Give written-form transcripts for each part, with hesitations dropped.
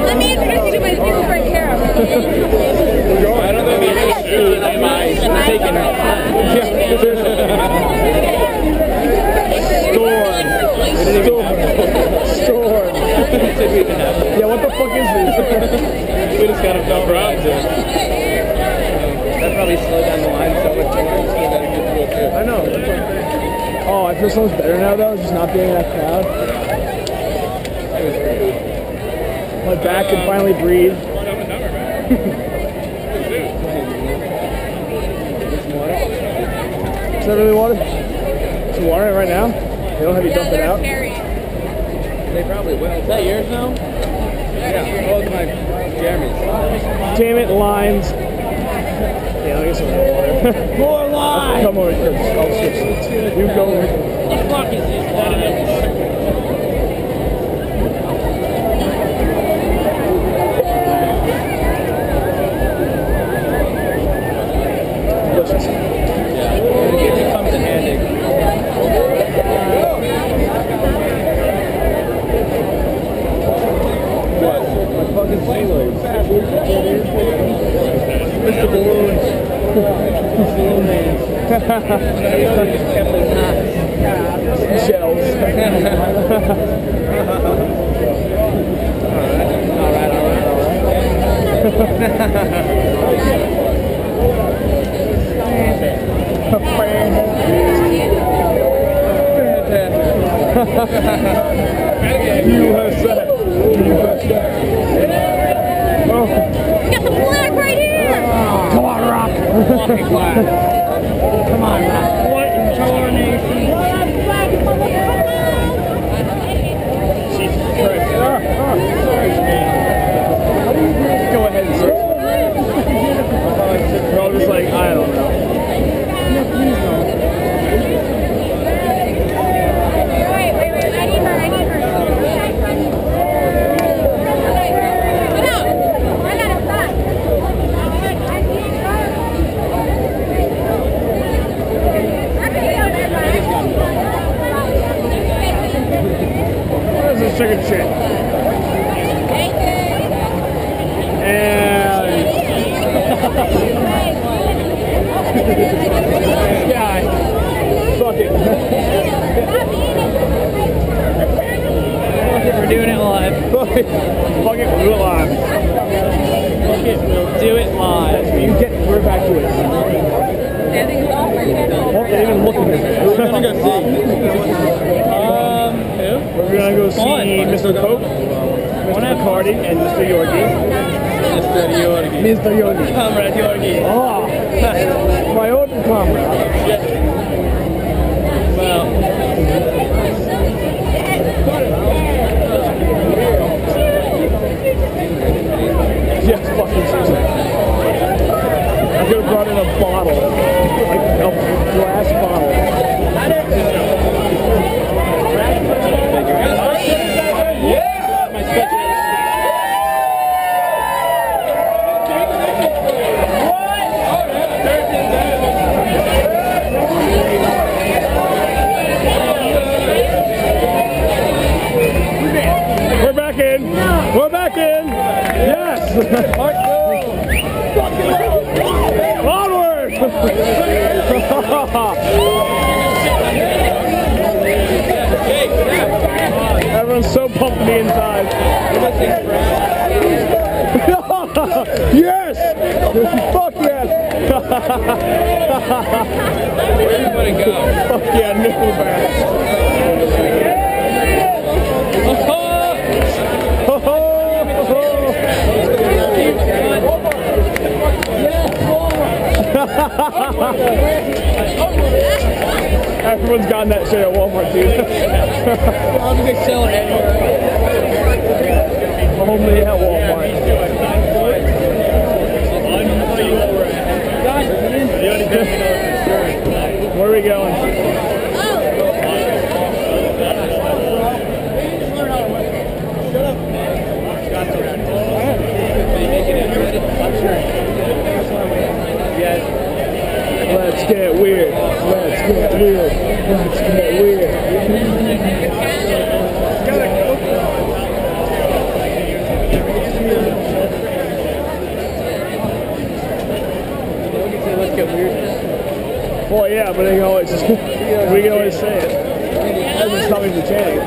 Let me introduce you to my favorite character. I don't know if you're taking it. Storm. Yeah, what the fuck is this? We just got a belt ride. That probably slowed down the line so much more. I know. Oh, I feel so much better now though, just not being in that crowd. My back can finally breathe. Is that really water? Is it water right now? They don't have you dump it out? They probably will. Is that yours now? Yeah. Oh, it's my Jeremy's. Damn it, lines. Yeah, I'll get some more water. More lines! Come over here. I'll switch seats. You go over here. What the fuck is this? Delicious. Yeah. It comes in handy. What? My fucking sailors. Mr. Balloons. Balloon Man. Shells. Alright. USA. Oh. We got the flag right here! Come on, Rock. Fucking flag. Come on, Rock. What in coronation? Jesus Christ. Go ahead and search. They're all just like, I don't know. No, please no. Wait, I need her. No, I got it back. Where's the chicken shit? And this guy. Fuck it. We're doing it live. Fuck it, we'll do it live. Fuck it, we'll do it live. We're back to it. Won't they even look at it? We're gonna go see. Who? We're gonna go see Mr. Coke, Mr. McCarty, and Mr. Yorgi. Mr. Yorgi. Comrade Yorgi. Oh, my old comrade. Well. Yes, fucking seriously. I could have brought in a bottle, like a glass bottle. Yeah! My special. We're back in. We're back in. Yes. Onward. Everyone's so pumped to be inside. Yes. Fuck yes. Where do you want to go? Fuck yeah, Nickelback. Everyone's gotten that shit at Walmart, dude. I'm going to sell it anywhere. Only at Walmart. Where are we going? Let's get weird. Let's get weird. Let's get weird. Let's get weird. Well, yeah, but they can always just, we can always say it. That doesn't stop me from chanting.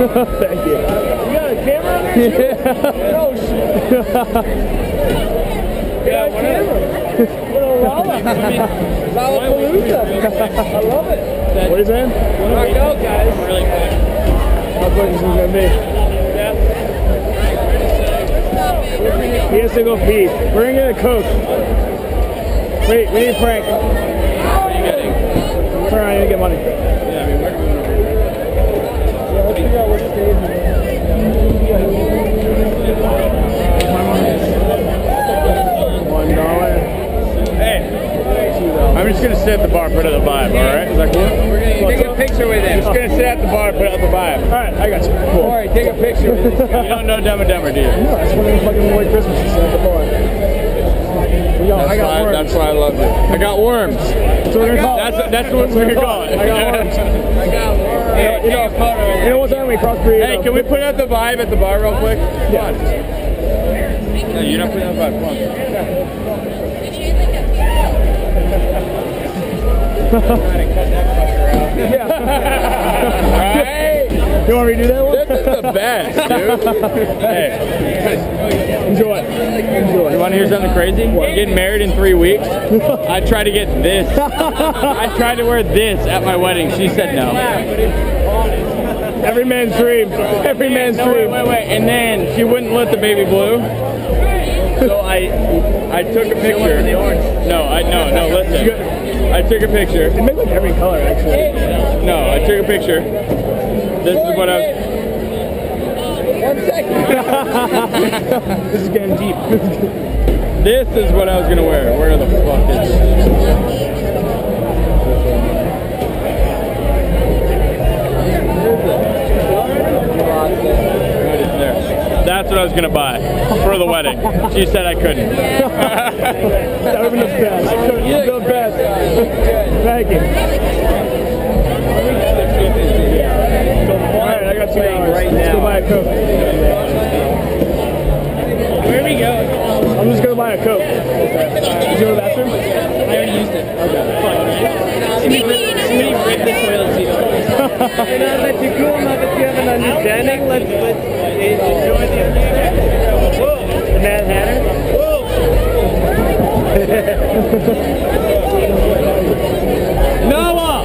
Thank you. You got a camera on there? Yeah. Oh, shit. Yeah, whatever. Lollapalooza. I love it. What are you saying? Rock out, guys. Really quick. How quick is this going to be? Yeah. He has to go pee. Bring in a Coke. Wait, we need Frank. What are you getting? Turn around, I need to get money. Yeah, I mean, we're going over here. Yeah, let's figure out what stage we're $1. Hey, I'm just going to sit at the bar, put out the vibe, alright? Is that cool? We're going to take a picture with him. Just going to sit at the bar, put out the vibe. Alright, I got you. Cool. Alright, take a picture with this guy. You don't know Dumb and Dumber, do you? No, that's one of the fucking white Christmases at the bar. I got worms. That's why I loved it. I got worms. That's what we're gonna call it. That's what we're calling it. I got worms. I got worms. Hey, you know what time we cross breed? Hey, can we put out the vibe at the bar real quick? Yeah. No, you're not putting out the vibe. Come on. Right? You want me to do that one? This is the best, dude. Hey, Enjoy. you want to hear something crazy? I'm getting married in 3 weeks. I tried to get this. I tried to wear this at my wedding. She said no. Every man's dream. Every man's dream. Wait. And then she wouldn't let the baby blue. So I took a picture. No, listen. I took a picture. It makes like every color, actually. No, I took a picture. This is what I was... 1 second. This is getting deep. This is what I was gonna wear. Where the fuck is it? Right, it's there. That's what I was gonna buy for the wedding. She said I couldn't. That would have been the best. The best. Thank you. Alright, I got $2 right now. Let's go buy a Coke. Where are we going? I'm just gonna buy a Coke. Did you go to the bathroom? I already used it. Okay. Somebody break the toilet seat on. That you cool enough that you have an understanding. Let's enjoy the understanding. Whoa. The Mad Hatter? Whoa. Noah!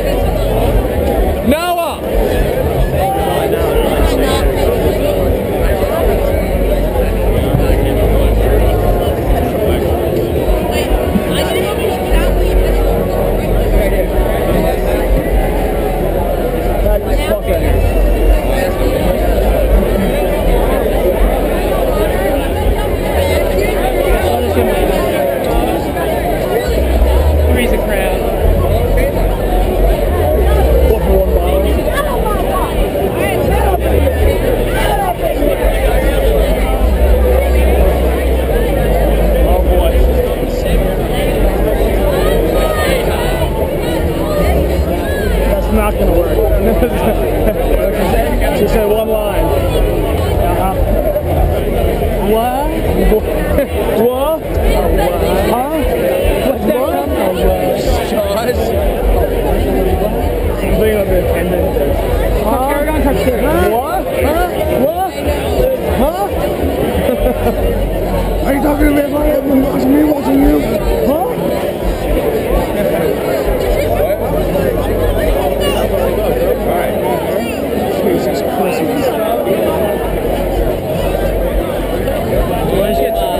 Three's a crowd. What for $1? Oh boy. That's not gonna work. She said one line. What? What? Huh? What's that? I'm thinking of the attendant. What? Huh? What? Huh? Are you talking to me about it? I'm watching you, Huh? Jesus Christ. Let's get some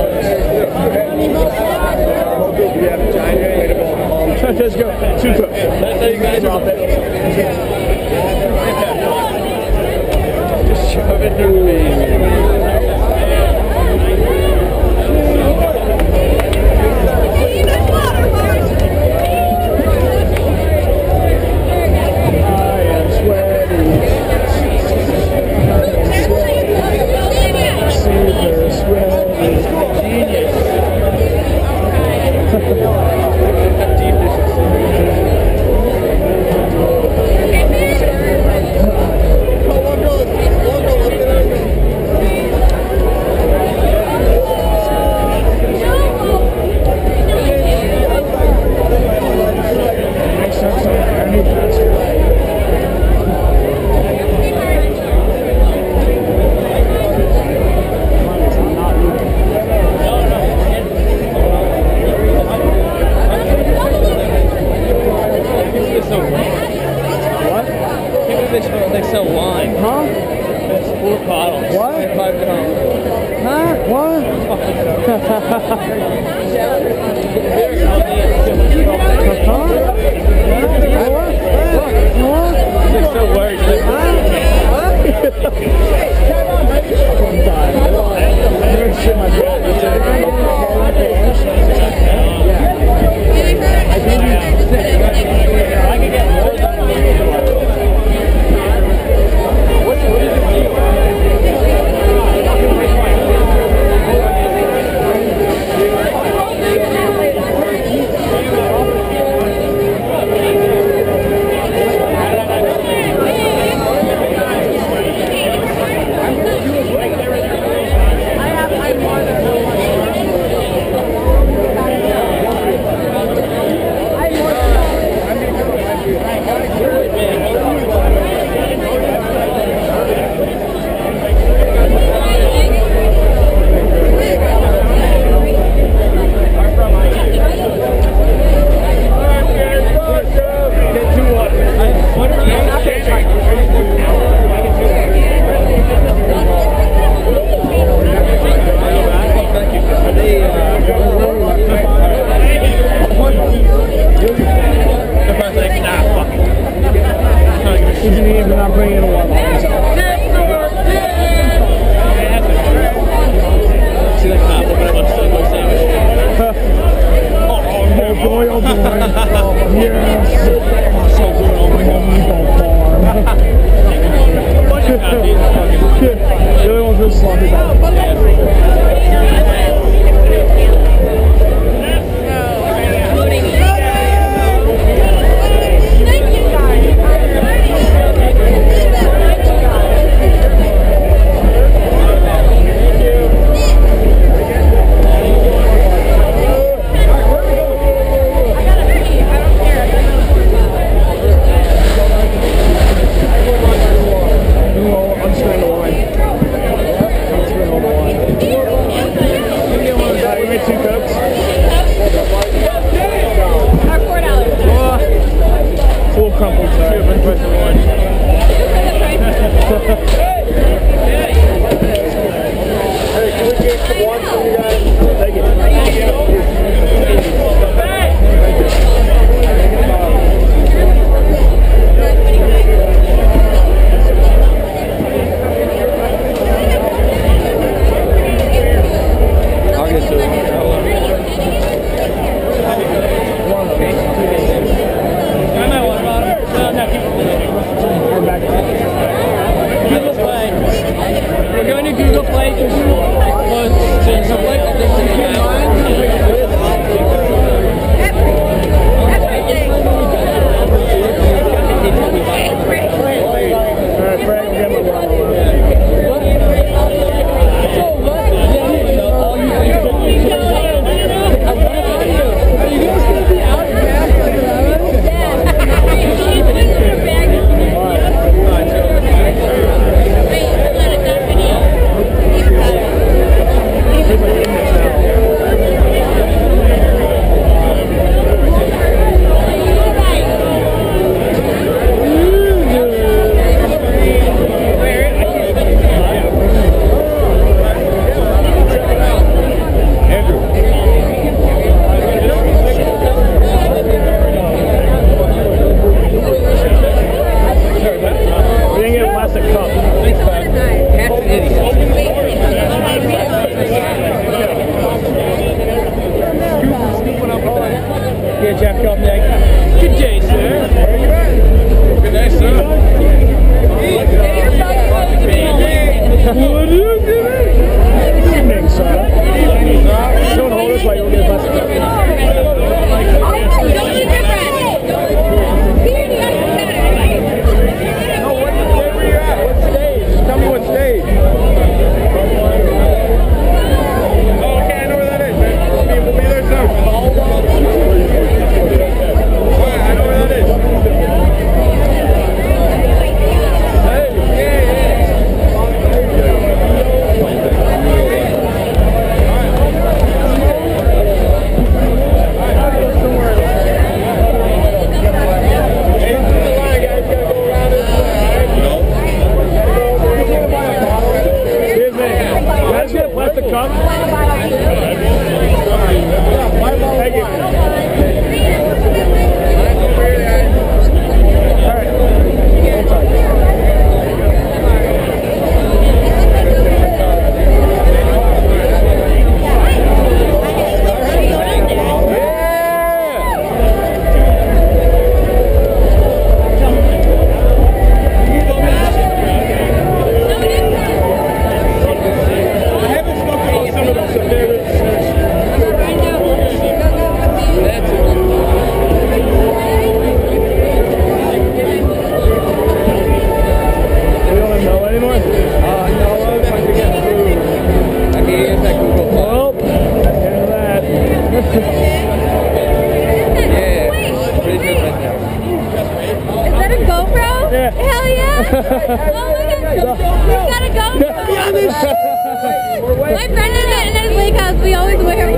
It's so worried. Google Play because it's close to Subway.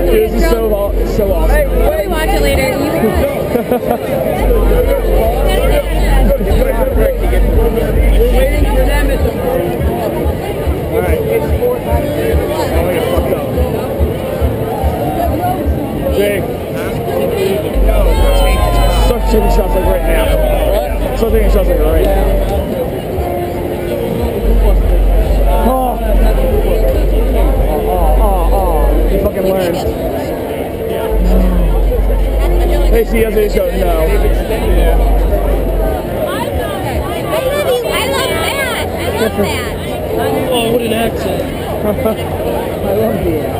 This is so awesome. We'll watch it later. You can We're waiting for them at the Alright. Oh, I got fucked up. Jake. Start taking shots like right now. Start taking shots like right now. He fucking learned. Hey, she has a show. No. I love that. Oh, what an accent. I love you.